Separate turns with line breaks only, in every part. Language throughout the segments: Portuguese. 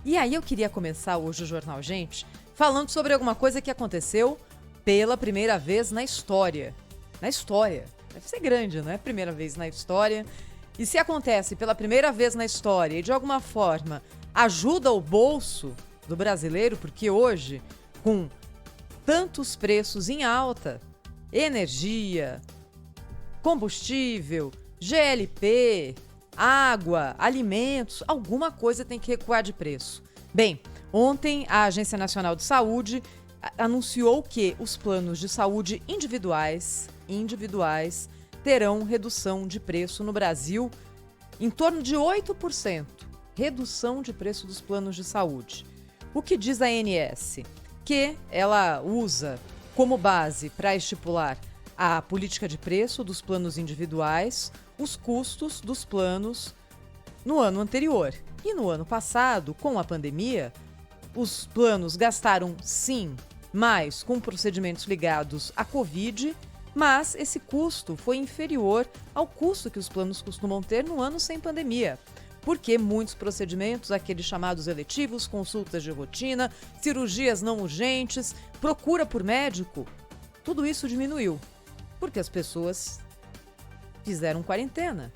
E aí eu queria começar hoje o Jornal Gente falando sobre alguma coisa que aconteceu pela primeira vez na história. Na história. Deve ser grande, né? Primeira vez na história. E se acontece pela primeira vez na história e de alguma forma ajuda o bolso do brasileiro, porque hoje, com tantos preços em alta, energia, combustível, GLP, água, alimentos, alguma coisa tem que recuar de preço. Bem, ontem a Agência Nacional de Saúde anunciou que os planos de saúde individuais terão redução de preço no Brasil em torno de 8%. Redução de preço dos planos de saúde. O que diz a ANS? Que ela usa como base para estipular a política de preço dos planos individuais, os custos dos planos no ano anterior. E no ano passado, com a pandemia, os planos gastaram, sim, mais com procedimentos ligados à Covid, mas esse custo foi inferior ao custo que os planos costumam ter no ano sem pandemia. Porque muitos procedimentos, aqueles chamados eletivos, consultas de rotina, cirurgias não urgentes, procura por médico, tudo isso diminuiu. Porque as pessoas fizeram quarentena.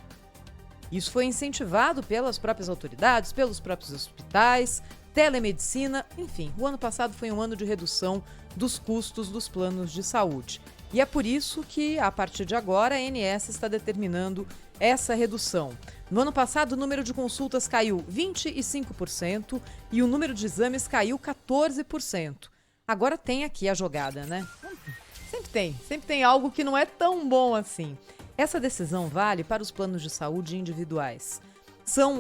Isso foi incentivado pelas próprias autoridades, pelos próprios hospitais, telemedicina, enfim. O ano passado foi um ano de redução dos custos dos planos de saúde. E é por isso que, a partir de agora, a ANS está determinando essa redução. No ano passado, o número de consultas caiu 25% e o número de exames caiu 14%. Agora tem aqui a jogada, né? Sempre tem algo que não é tão bom assim. Essa decisão vale para os planos de saúde individuais.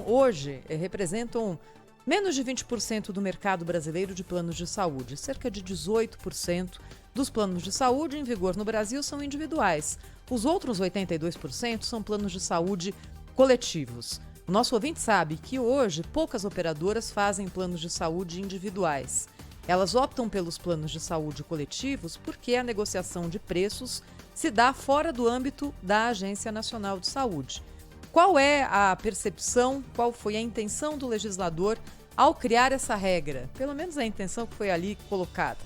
Hoje, representam menos de 20% do mercado brasileiro de planos de saúde. Cerca de 18% dos planos de saúde em vigor no Brasil são individuais. Os outros 82% são planos de saúde coletivos. O nosso ouvinte sabe que hoje poucas operadoras fazem planos de saúde individuais. Elas optam pelos planos de saúde coletivos porque a negociação de preços se dá fora do âmbito da Agência Nacional de Saúde. Qual é a percepção, qual foi a intenção do legislador ao criar essa regra? Pelo menos a intenção que foi ali colocada.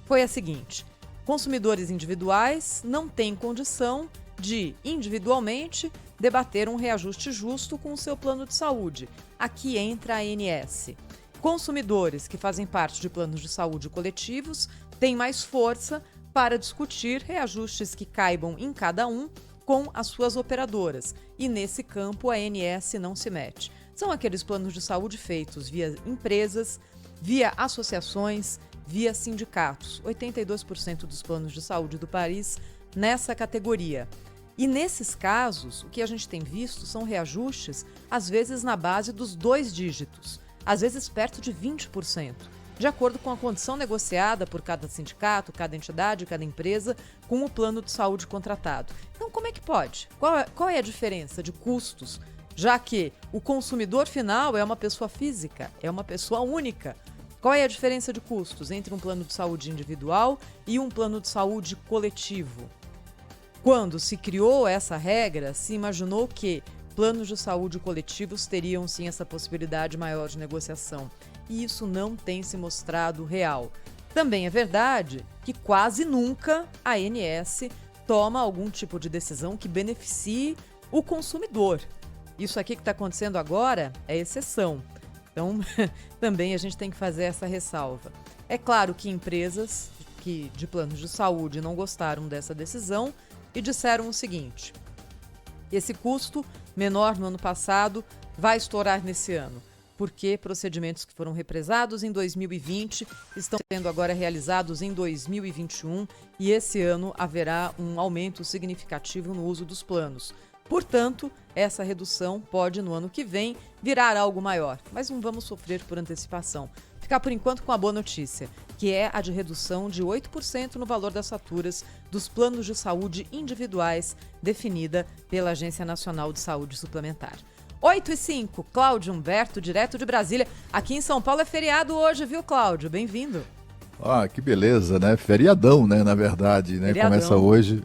Foi a seguinte: consumidores individuais não têm condição de, individualmente, debater um reajuste justo com o seu plano de saúde. Aqui entra a ANS. Consumidores que fazem parte de planos de saúde coletivos têm mais força para discutir reajustes que caibam em cada um com as suas operadoras. E nesse campo a ANS não se mete. São aqueles planos de saúde feitos via empresas, via associações, via sindicatos. 82% dos planos de saúde do país nessa categoria. E nesses casos, o que a gente tem visto são reajustes, às vezes na base dos 2 dígitos, às vezes perto de 20%, de acordo com a condição negociada por cada sindicato, cada entidade, cada empresa, com o plano de saúde contratado. Então, como é que pode? Qual é a diferença de custos, já que o consumidor final é uma pessoa física, é uma pessoa única? Qual é a diferença de custos entre um plano de saúde individual e um plano de saúde coletivo? Quando se criou essa regra, se imaginou que planos de saúde coletivos teriam sim essa possibilidade maior de negociação. E isso não tem se mostrado real. Também é verdade que quase nunca a ANS toma algum tipo de decisão que beneficie o consumidor. Isso aqui que está acontecendo agora é exceção. Então, também a gente tem que fazer essa ressalva. É claro que empresas de planos de saúde não gostaram dessa decisão e disseram o seguinte: esse custo menor no ano passado vai estourar nesse ano, porque procedimentos que foram represados em 2020 estão sendo agora realizados em 2021 e esse ano haverá um aumento significativo no uso dos planos. Portanto, essa redução pode, no ano que vem, virar algo maior, mas não vamos sofrer por antecipação. Ficar, por enquanto, com a boa notícia, que é a de redução de 8% no valor das faturas dos planos de saúde individuais definida pela Agência Nacional de Saúde Suplementar. 8h05, Cláudio Humberto, direto de Brasília. Aqui em São Paulo é feriado hoje, viu, Cláudio? Bem-vindo.
Ah, que beleza, né? Feriadão, né? Na verdade, né?
Feriadão.
Começa hoje.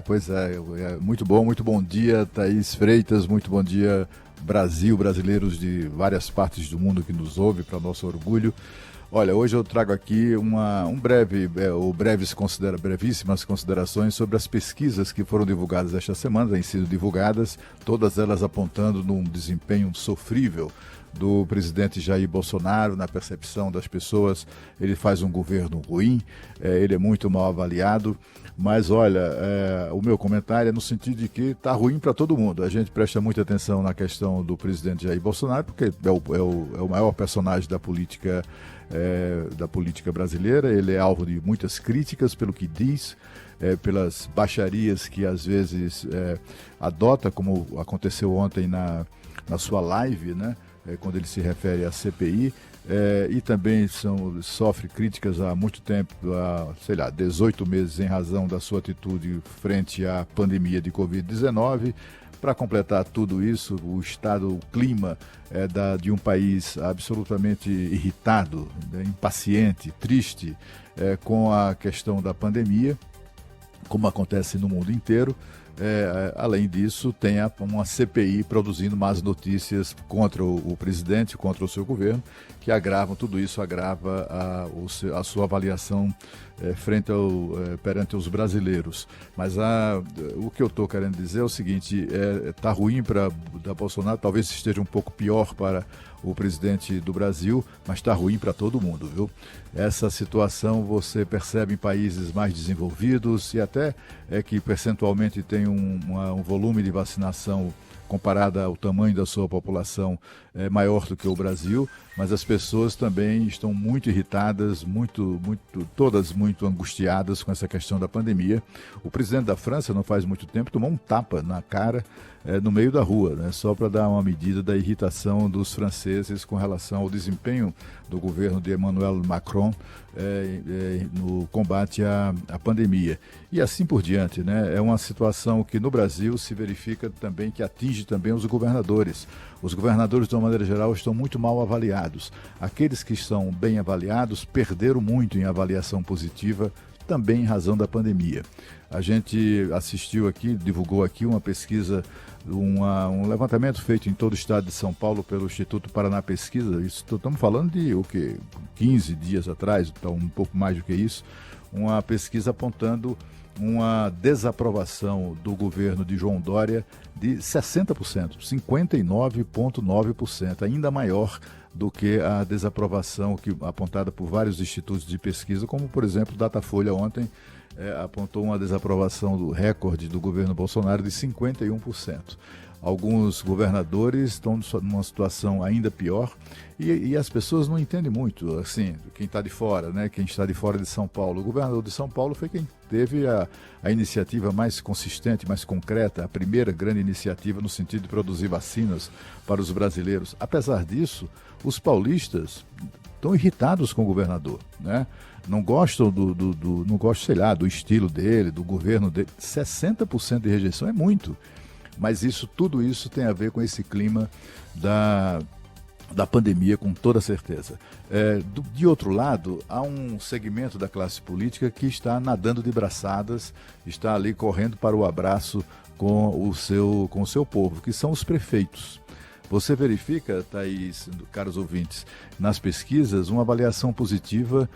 Pois é. Muito bom dia, Thaís Freitas. Muito bom dia, Brasil, brasileiros de várias partes do mundo que nos ouvem, para nosso orgulho. Olha, hoje eu trago aqui brevíssimas considerações sobre as pesquisas que foram divulgadas esta semana, têm sido divulgadas, todas elas apontando num desempenho sofrível do presidente Jair Bolsonaro. Na percepção das pessoas, ele faz um governo ruim, ele é muito mal avaliado, mas olha, o meu comentário é no sentido de que está ruim para todo mundo. A gente presta muita atenção na questão do presidente Jair Bolsonaro, porque é o maior personagem da política brasileira. Ele é alvo de muitas críticas pelo que diz, pelas baixarias que às vezes adota, como aconteceu ontem na sua live, né? Quando ele se refere à CPI, e também sofre críticas há muito tempo, há, 18 meses, em razão da sua atitude frente à pandemia de Covid-19. Para completar tudo isso, o clima de um país absolutamente irritado, né, impaciente, triste com a questão da pandemia, como acontece no mundo inteiro. Além disso, tem uma CPI produzindo más notícias contra o presidente, contra o seu governo, que agravam, tudo isso agrava a sua avaliação perante os brasileiros. Mas o que eu estou querendo dizer é o seguinte: está ruim para Bolsonaro, talvez esteja um pouco pior para o presidente do Brasil, mas está ruim para todo mundo, viu? Essa situação você percebe em países mais desenvolvidos, e até que percentualmente tem um volume de vacinação comparado ao tamanho da sua população maior do que o Brasil, mas as pessoas também estão muito irritadas, todas muito angustiadas com essa questão da pandemia. O presidente da França, não faz muito tempo, tomou um tapa na cara no meio da rua, né, só para dar uma medida da irritação dos franceses com relação ao desempenho do governo de Emmanuel Macron no combate à pandemia. E assim por diante, né? É uma situação que no Brasil se verifica também, que atinge também os governadores. Os governadores, de uma maneira geral, estão muito mal avaliados. Aqueles que estão bem avaliados perderam muito em avaliação positiva, também em razão da pandemia. A gente divulgou aqui uma pesquisa, um levantamento feito em todo o estado de São Paulo pelo Instituto Paraná Pesquisa. Estamos falando de 15 dias atrás, então um pouco mais do que isso. Uma pesquisa apontando uma desaprovação do governo de João Dória de 60%, 59,9%, ainda maior do que a desaprovação apontada por vários institutos de pesquisa, como, por exemplo, o Datafolha ontem apontou uma desaprovação do recorde do governo Bolsonaro de 51%. Alguns governadores estão numa situação ainda pior, e as pessoas não entendem muito, assim, quem está de fora, né? Quem está de fora de São Paulo. O governador de São Paulo foi quem teve a iniciativa mais consistente, mais concreta, a primeira grande iniciativa no sentido de produzir vacinas para os brasileiros. Apesar disso, os paulistas estão irritados com o governador, né? Não gostam do estilo dele, do governo dele. 60% de rejeição é muito. Mas tudo isso tem a ver com esse clima da pandemia, com toda certeza. De outro lado, há um segmento da classe política que está nadando de braçadas, está ali correndo para o abraço com o seu povo, que são os prefeitos. Você verifica, Thaís, caros ouvintes, nas pesquisas, uma avaliação positiva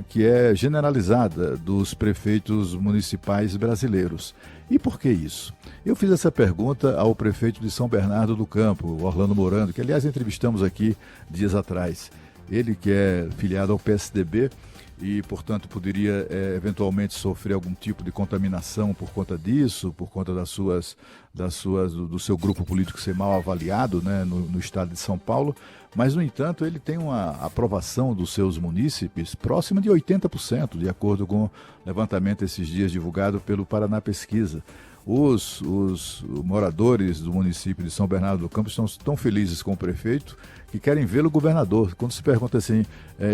que é generalizada dos prefeitos municipais brasileiros. E por que isso? Eu fiz essa pergunta ao prefeito de São Bernardo do Campo, Orlando Morando, que aliás entrevistamos aqui dias atrás. Ele que é filiado ao PSDB e, portanto, poderia eventualmente sofrer algum tipo de contaminação por conta disso, por conta do seu grupo político ser mal avaliado, né, no estado de São Paulo. Mas, no entanto, ele tem uma aprovação dos seus munícipes próxima de 80%, de acordo com o levantamento esses dias divulgado pelo Paraná Pesquisa. Os moradores do município de São Bernardo do Campo estão tão felizes com o prefeito que querem vê-lo governador. Quando se pergunta assim,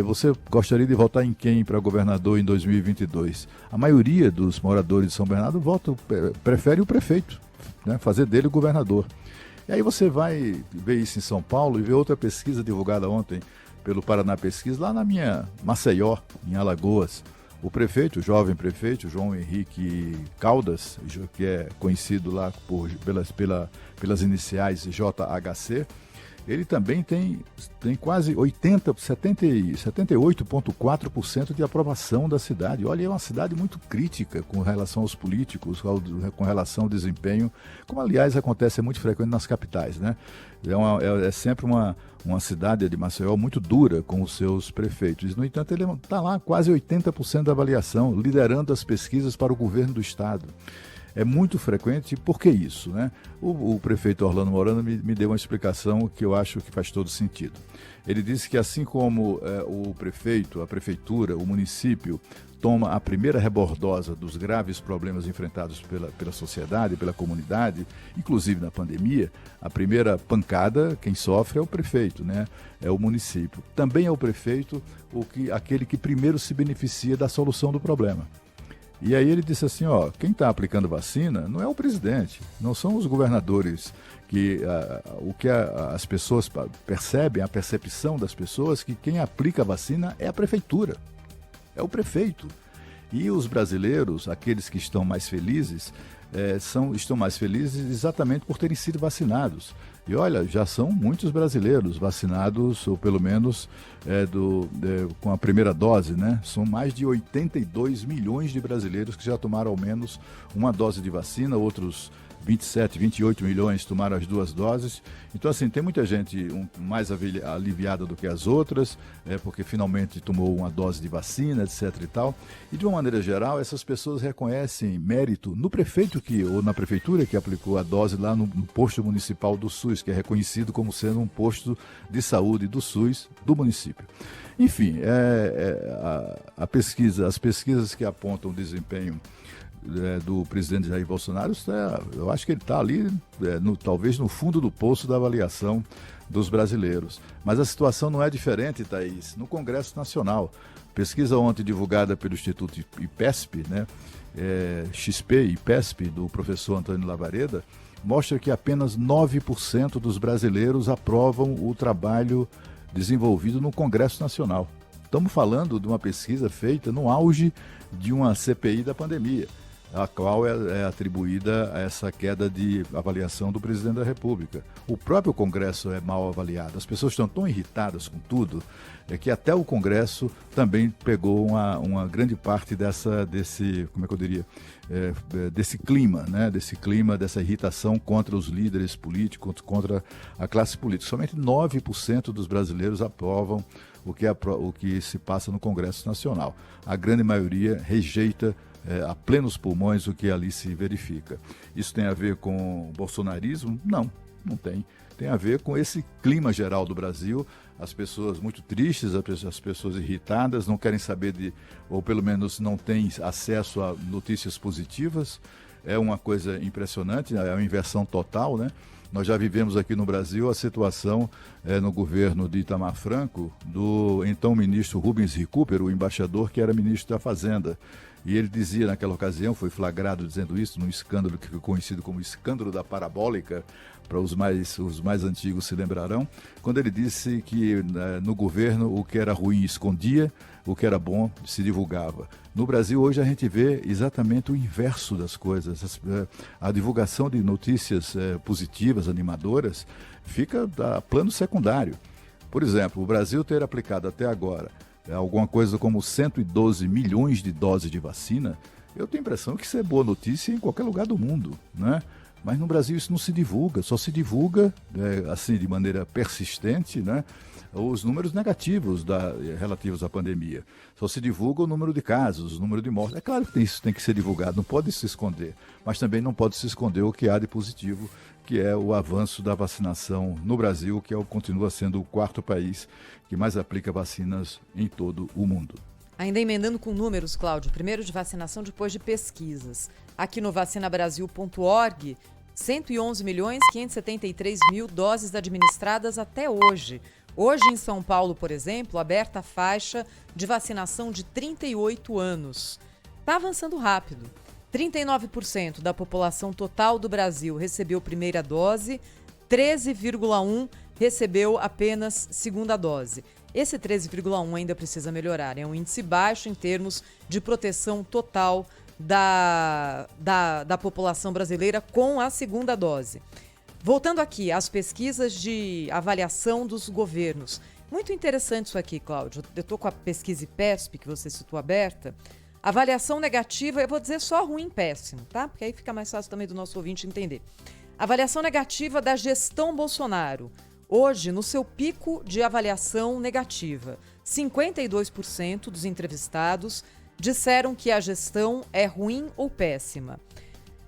você gostaria de votar em quem para governador em 2022? A maioria dos moradores de São Bernardo prefere o prefeito, né, fazer dele o governador. E aí você vai ver isso em São Paulo e ver outra pesquisa divulgada ontem pelo Paraná Pesquisa, lá na minha Maceió, em Alagoas, O prefeito, o jovem prefeito, João Henrique Caldas, que é conhecido lá pelas iniciais JHC, ele também tem quase 78,4% de aprovação da cidade. Olha, é uma cidade muito crítica com relação aos políticos, com relação ao desempenho, como aliás acontece muito frequente nas capitais, né? É sempre uma cidade de Maceió muito dura com os seus prefeitos. No entanto, ele está lá quase 80% da avaliação, liderando as pesquisas para o governo do estado. É muito frequente, por que isso, né? O prefeito Orlando Morano me deu uma explicação que eu acho que faz todo sentido. Ele disse que assim como o prefeito, a prefeitura, o município toma a primeira rebordosa dos graves problemas enfrentados pela sociedade, pela comunidade, inclusive na pandemia, a primeira pancada, quem sofre é o prefeito, né? É o município. Também é o prefeito aquele que primeiro se beneficia da solução do problema. E aí ele disse assim, quem está aplicando vacina não é o presidente, não são os governadores, o que as pessoas percebem, a percepção das pessoas, que quem aplica a vacina é a prefeitura, é o prefeito. E os brasileiros, aqueles que estão mais felizes, estão mais felizes exatamente por terem sido vacinados. E olha, já são muitos brasileiros vacinados, ou pelo menos com a primeira dose, né? São mais de 82 milhões de brasileiros que já tomaram ao menos uma dose de vacina, outros 27, 28 milhões tomaram as 2 doses. Então, assim, tem muita gente mais aliviada do que as outras, porque finalmente tomou uma dose de vacina, etc. e tal. E, de uma maneira geral, essas pessoas reconhecem mérito no prefeito ou na prefeitura que aplicou a dose lá no posto municipal do SUS, que é reconhecido como sendo um posto de saúde do SUS do município. Enfim, as pesquisas que apontam o desempenho do presidente Jair Bolsonaro, eu acho que ele está ali, talvez no fundo do poço da avaliação dos brasileiros. Mas a situação não é diferente, Thaís, no Congresso Nacional. Pesquisa ontem divulgada pelo Instituto IPESP, né, XP e IPESP, do professor Antônio Lavareda, mostra que apenas 9% dos brasileiros aprovam o trabalho desenvolvido no Congresso Nacional. Estamos falando de uma pesquisa feita no auge de uma CPI da pandemia, a qual é atribuída a essa queda de avaliação do presidente da República. O próprio Congresso é mal avaliado. As pessoas estão tão irritadas com tudo que até o Congresso também pegou uma grande parte desse clima, né? Dessa irritação contra os líderes políticos, contra a classe política. Somente 9% dos brasileiros aprovam o que se passa no Congresso Nacional. A grande maioria rejeita a plenos pulmões o que ali se verifica. Isso tem a ver com o bolsonarismo? Não tem. Tem a ver com esse clima geral do Brasil, as pessoas muito tristes, as pessoas irritadas, não querem saber ou pelo menos não têm acesso a notícias positivas. É uma coisa impressionante, é uma inversão total, né? Nós já vivemos aqui no Brasil a situação no governo de Itamar Franco, do então ministro Rubens Recupero, o embaixador que era ministro da Fazenda. E ele dizia naquela ocasião, foi flagrado dizendo isso, num escândalo que ficou conhecido como escândalo da parabólica, para os mais antigos se lembrarão, quando ele disse que no governo o que era ruim escondia, o que era bom se divulgava. No Brasil hoje a gente vê exatamente o inverso das coisas. A divulgação de notícias positivas, animadoras, fica a plano secundário. Por exemplo, o Brasil ter aplicado até agora alguma coisa como 112 milhões de doses de vacina, eu tenho a impressão que isso é boa notícia em qualquer lugar do mundo, né? Mas no Brasil isso não se divulga, só se divulga assim de maneira persistente, né, os números negativos relativos à pandemia. Só se divulga o número de casos, o número de mortes. É claro que isso tem que ser divulgado, não pode se esconder, mas também não pode se esconder o que há de positivo, que é o avanço da vacinação no Brasil, que continua sendo o 4º país que mais aplica vacinas em todo o mundo.
Ainda emendando com números, Cláudio, primeiro de vacinação, depois de pesquisas. Aqui no vacinabrasil.org, 111.573.000 doses administradas até hoje. Hoje, em São Paulo, por exemplo, aberta a faixa de vacinação de 38 anos. Está avançando rápido. 39% da população total do Brasil recebeu primeira dose, 13,1% recebeu apenas segunda dose. Esse 13,1 ainda precisa melhorar. É um índice baixo em termos de proteção total da população brasileira com a segunda dose. Voltando aqui às pesquisas de avaliação dos governos. Muito interessante isso aqui, Cláudio. Eu estou com a pesquisa IPESP, que você citou aberta. Avaliação negativa, eu vou dizer só ruim e péssimo, tá? Porque aí fica mais fácil também do nosso ouvinte entender. Avaliação negativa da gestão Bolsonaro. Hoje, no seu pico de avaliação negativa, 52% dos entrevistados disseram que a gestão é ruim ou péssima.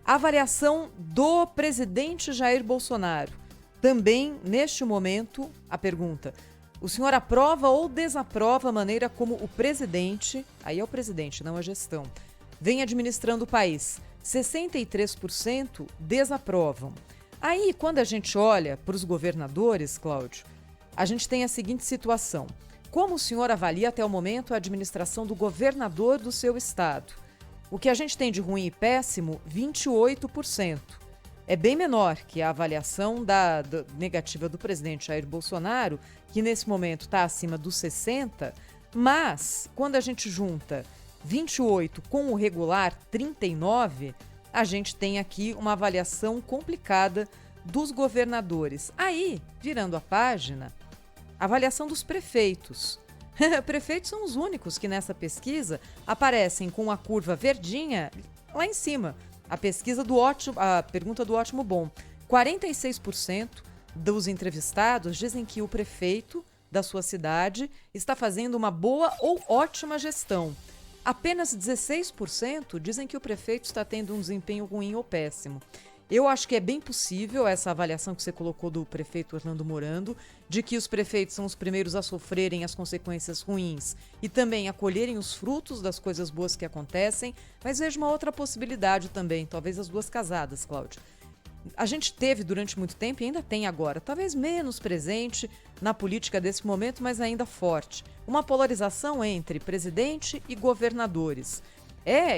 A avaliação do presidente Jair Bolsonaro. Também, neste momento, a pergunta: o senhor aprova ou desaprova a maneira como o presidente, aí é o presidente, não a gestão, vem administrando o país? 63% desaprovam. Aí, quando a gente olha para os governadores, Cláudio, a gente tem a seguinte situação. Como o senhor avalia até o momento a administração do governador do seu estado? O que a gente tem de ruim e péssimo, 28%. É bem menor que a avaliação negativa do presidente Jair Bolsonaro, que nesse momento está acima dos 60%, mas quando a gente junta 28 com o regular 39, a gente tem aqui uma avaliação complicada dos governadores. Aí, virando a página, a avaliação dos prefeitos. Prefeitos são os únicos que nessa pesquisa aparecem com a curva verdinha lá em cima. A pergunta do ótimo bom. 46% dos entrevistados dizem que o prefeito da sua cidade está fazendo uma boa ou ótima gestão. Apenas 16% dizem que o prefeito está tendo um desempenho ruim ou péssimo. Eu acho que é bem possível essa avaliação que você colocou do prefeito Orlando Morando, de que os prefeitos são os primeiros a sofrerem as consequências ruins e também a colherem os frutos das coisas boas que acontecem, mas vejo uma outra possibilidade também, talvez as duas casadas, Cláudio. A gente teve durante muito tempo e ainda tem agora, talvez menos presente na política desse momento, mas ainda forte, uma polarização entre presidente e governadores.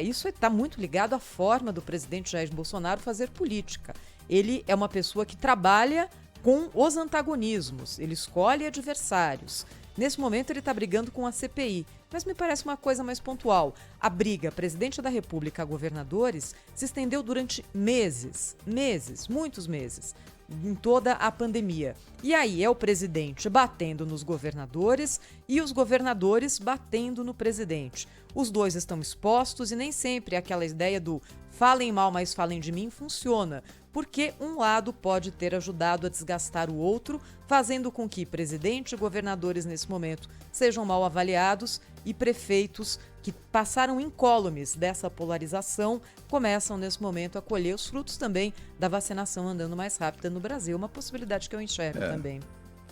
Isso está muito ligado à forma do presidente Jair Bolsonaro fazer política. Ele é uma pessoa que trabalha com os antagonismos, ele escolhe adversários. Nesse momento ele está brigando com a CPI, mas me parece uma coisa mais pontual. A briga presidente da República a governadores se estendeu durante meses, muitos meses, em toda a pandemia. E aí é o presidente batendo nos governadores e os governadores batendo no presidente. Os dois estão expostos e nem sempre aquela ideia do falem mal, mas falem de mim funciona, porque um lado pode ter ajudado a desgastar o outro, fazendo com que presidente e governadores nesse momento sejam mal avaliados e prefeitos que passaram incólumes dessa polarização começam nesse momento a colher os frutos também da vacinação andando mais rápida no Brasil. Uma possibilidade que eu enxergo também.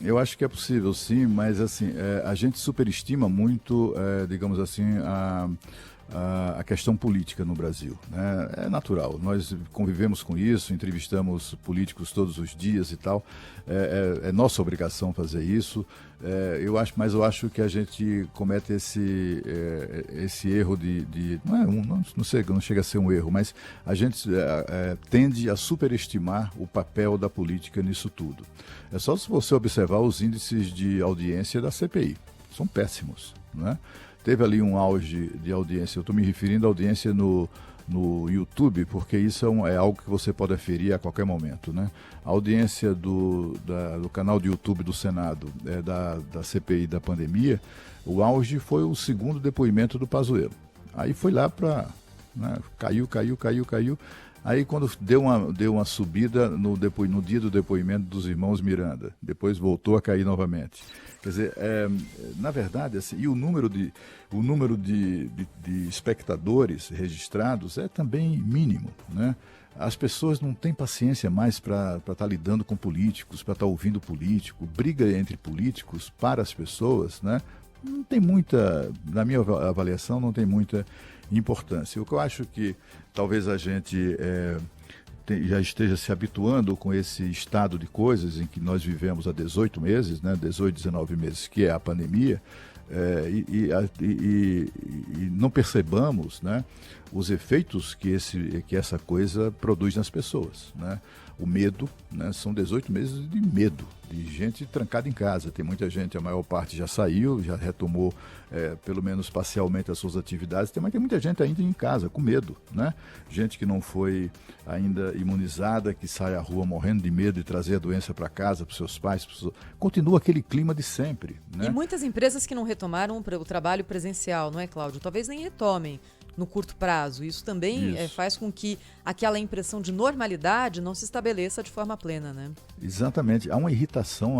Eu acho que é possível, sim, mas assim, a gente superestima muito, digamos assim, a questão política no Brasil, né? É natural, nós convivemos com isso, entrevistamos políticos todos os dias e tal, é nossa obrigação fazer isso, eu acho que a gente comete esse erro não chega a ser um erro, mas a gente tende a superestimar o papel da política nisso tudo. É só se você observar os índices de audiência da CPI, são péssimos, né? Teve ali um auge de audiência, eu estou me referindo à audiência no YouTube, porque isso é algo que você pode aferir a qualquer momento, né? A audiência do canal de YouTube do Senado, da CPI da pandemia, o auge foi o segundo depoimento do Pazuello. Aí foi lá para... Né, caiu. Aí quando deu uma subida no dia do depoimento dos irmãos Miranda, depois voltou a cair novamente. Quer dizer, na verdade, assim, e o número de espectadores registrados é também mínimo, né? As pessoas não têm paciência mais para estar lidando com políticos, para estar ouvindo político, briga entre políticos para as pessoas, né? Não tem muita, na minha avaliação, não tem muita importância. O que eu acho que talvez a gente já esteja se habituando com esse estado de coisas em que nós vivemos há 18 meses, né, 18, 19 meses, que é a pandemia, e não percebamos, né, os efeitos que essa coisa produz nas pessoas, né? o medo, né? São 18 meses de medo, de gente trancada em casa. Tem muita gente, a maior parte já saiu, já retomou pelo menos parcialmente as suas atividades, mas tem muita gente ainda em casa, com medo, né? Gente que não foi ainda imunizada, que sai à rua morrendo de medo de trazer a doença para casa, para os seus pais. Continua aquele clima de sempre, né?
E muitas empresas que não retomaram o trabalho presencial, não é, Cláudio? Talvez nem retomem no curto prazo. Isso também faz com que aquela impressão de normalidade não se estabeleça de forma plena, né?
Exatamente. Há uma irritação,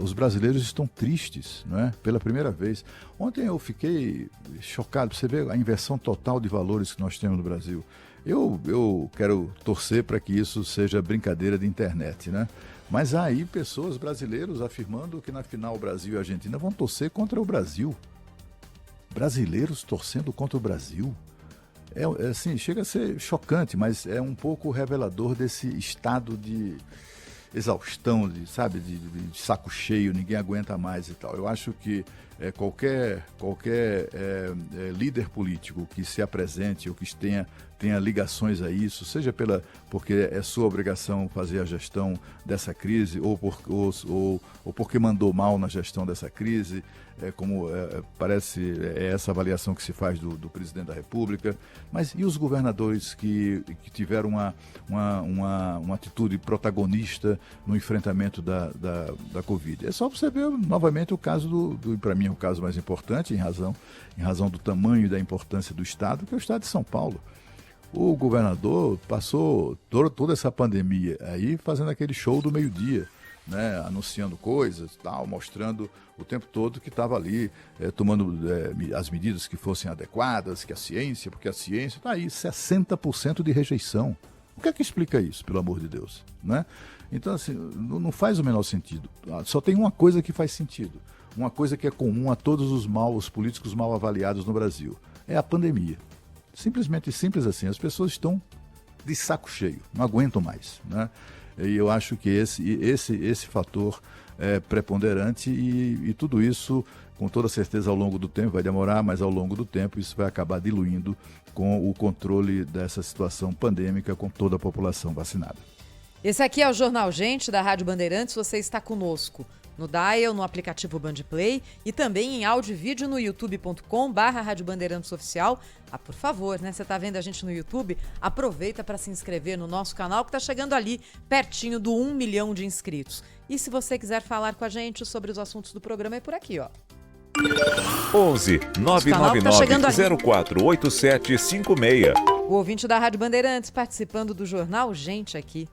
os brasileiros estão tristes, não é? Pela primeira vez. Ontem eu fiquei chocado, você vê a inversão total de valores que nós temos no Brasil. Eu quero torcer para que isso seja brincadeira de internet, né? Mas há aí pessoas brasileiros afirmando que na final Brasil e Argentina vão torcer contra o Brasil. Brasileiros torcendo contra o Brasil. Assim, chega a ser chocante, mas é um pouco revelador desse estado de exaustão, de saco cheio, ninguém aguenta mais e tal. Eu acho que qualquer líder político que se apresente ou que tenha ligações a isso, seja porque é sua obrigação fazer a gestão dessa crise ou porque mandou mal na gestão dessa crise, parece essa avaliação que se faz do presidente da República. Mas e os governadores que tiveram uma atitude protagonista no enfrentamento da Covid? É só você ver novamente o caso para mim é o caso mais importante, em razão do tamanho e da importância do Estado, que é o Estado de São Paulo. O governador passou toda essa pandemia aí fazendo aquele show do meio-dia, né, anunciando coisas, tal, mostrando o tempo todo que estava ali tomando as medidas que fossem adequadas, porque a ciência está aí, 60% de rejeição. O que é que explica isso, pelo amor de Deus? Né? Então, assim, não faz o menor sentido. Só tem uma coisa que faz sentido, uma coisa que é comum a todos os políticos mal avaliados no Brasil, é a pandemia. Simplesmente simples assim, as pessoas estão de saco cheio, não aguentam mais, né? E eu acho que esse fator é preponderante e tudo isso, com toda certeza, ao longo do tempo, vai demorar, mas ao longo do tempo isso vai acabar diluindo com o controle dessa situação pandêmica com toda a população vacinada.
Esse aqui é o Jornal Gente, da Rádio Bandeirantes. Você está conosco no Dial, no aplicativo Bandplay e também em áudio e vídeo no youtube.com/Rádio Bandeirantes Oficial. Por favor, né? Você está vendo a gente no YouTube? Aproveita para se inscrever no nosso canal, que está chegando ali, pertinho do 1 milhão de inscritos. E se você quiser falar com a gente sobre os assuntos do programa, é por aqui, ó.
11 999 048756.
O ouvinte da Rádio Bandeirantes participando do Jornal Gente aqui.